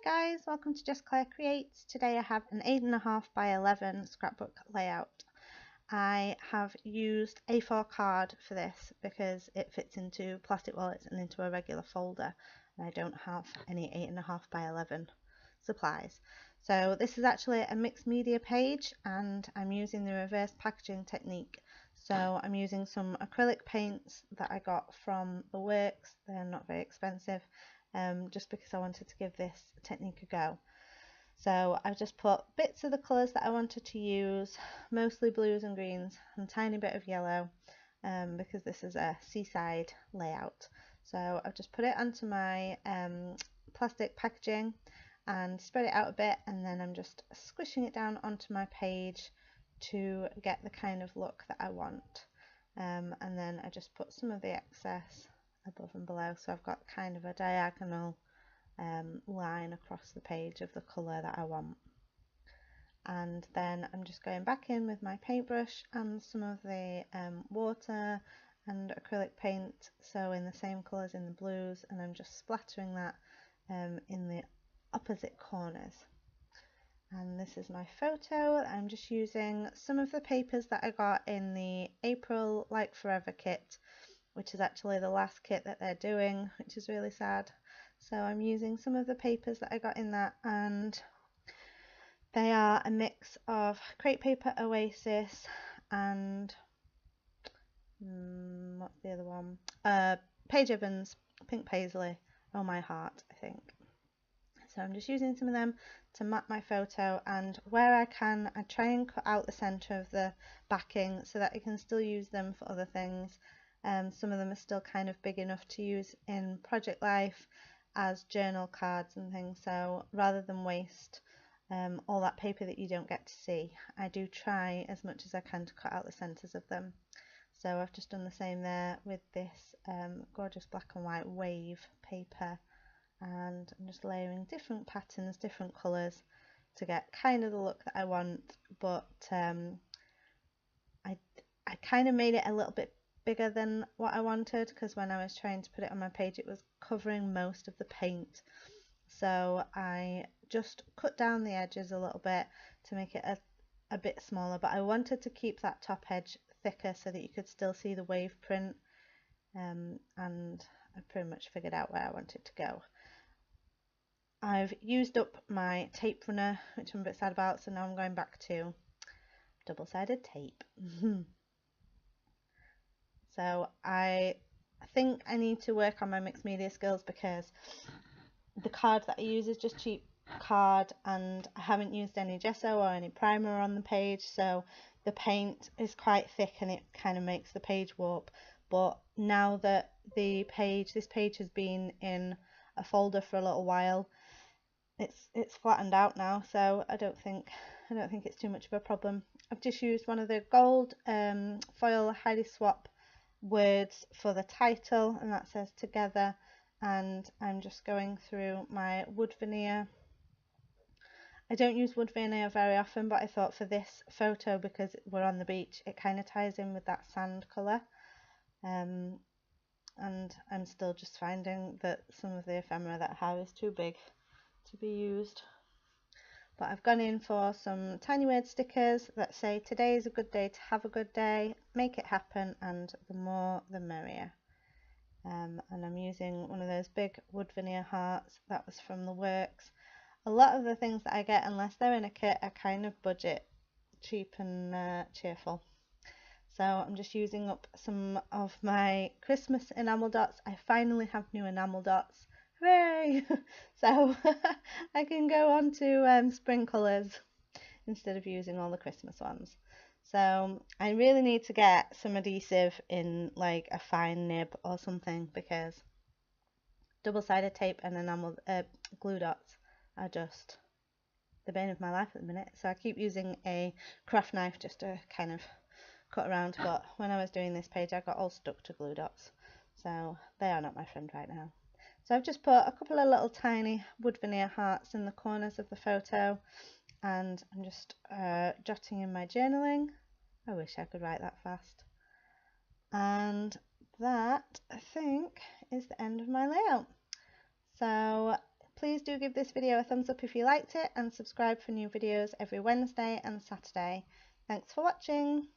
Hi guys, welcome to Just Claire Creates. Today I have an 8.5 by 11 scrapbook layout. I have used A4 card for this because it fits into plastic wallets and into a regular folder, and I don't have any 8.5 by 11 supplies. So this is actually a mixed media page, and I'm using the reverse packaging technique. So I'm using some acrylic paints that I got from The Works. They're not very expensive. Just because I wanted to give this technique a go. So I've just put bits of the colours that I wanted to use, mostly blues and greens, and a tiny bit of yellow, because this is a seaside layout. So I've just put it onto my plastic packaging and spread it out a bit, and then I'm just squishing it down onto my page to get the kind of look that I want. And then I just put some of the excess above and below, so I've got kind of a diagonal line across the page of the colour that I want. And then I'm just going back in with my paintbrush and some of the water and acrylic paint, so in the same colours in the blues, and I'm just splattering that in the opposite corners. And this is my photo. I'm just using some of the papers that I got in the April Like Forever kit, which is actually the last kit that they're doing, which is really sad. So I'm using some of the papers that I got in that, and they are a mix of Crepe Paper Oasis and what's the other one? Paige Evans Pink Paisley, Oh My Heart, I think. So I'm just using some of them to map my photo, and where I can I try and cut out the centre of the backing so that I can still use them for other things. Some of them are still kind of big enough to use in project life as journal cards and things, so rather than waste all that paper that you don't get to see, I do try as much as I can to cut out the centres of them. So I've just done the same there with this gorgeous black and white wave paper, and I'm just layering different patterns, different colours to get kind of the look that I want, but I kind of made it a little bit bigger than what I wanted, because when I was trying to put it on my page it was covering most of the paint, so I just cut down the edges a little bit to make it a bit smaller, but I wanted to keep that top edge thicker so that you could still see the wave print, and I pretty much figured out where I want it to go. I've used up my tape runner, which I'm a bit sad about, so now I'm going back to double-sided tape. So I think I need to work on my mixed media skills, because the card that I use is just cheap card, and I haven't used any gesso or any primer on the page, so the paint is quite thick and it kind of makes the page warp. But now that this page has been in a folder for a little while, it's flattened out now, so I don't think it's too much of a problem. I've just used one of the gold foil Heidi Swapp words for the title, and that says Together, and I'm just going through my wood veneer. I don't use wood veneer very often, but I thought for this photo, because we're on the beach, it kind of ties in with that sand colour, and I'm still just finding that some of the ephemera that I have is too big to be used. But I've gone in for some tiny word stickers that say today is a good day to have a good day, make it happen, and the more the merrier. And I'm using one of those big wood veneer hearts that was from The Works. A lot of the things that I get, unless they're in a kit, are kind of budget, cheap and cheerful. So I'm just using up some of my Christmas enamel dots. I finally have new enamel dots. Hooray! So I can go on to spring colours instead of using all the Christmas ones. So I really need to get some adhesive in, like a fine nib or something, because double-sided tape and enamel glue dots are just the bane of my life at the minute. So I keep using a craft knife just to kind of cut around, but when I was doing this page I got all stuck to glue dots, so they are not my friend right now. So I've just put a couple of little tiny wood veneer hearts in the corners of the photo, and I'm just jotting in my journaling. I wish I could write that fast. And that, I think, is the end of my layout. So please please do give this video a thumbs up if you liked it, and subscribe for new videos every Wednesday and Saturday. Thanks for watching.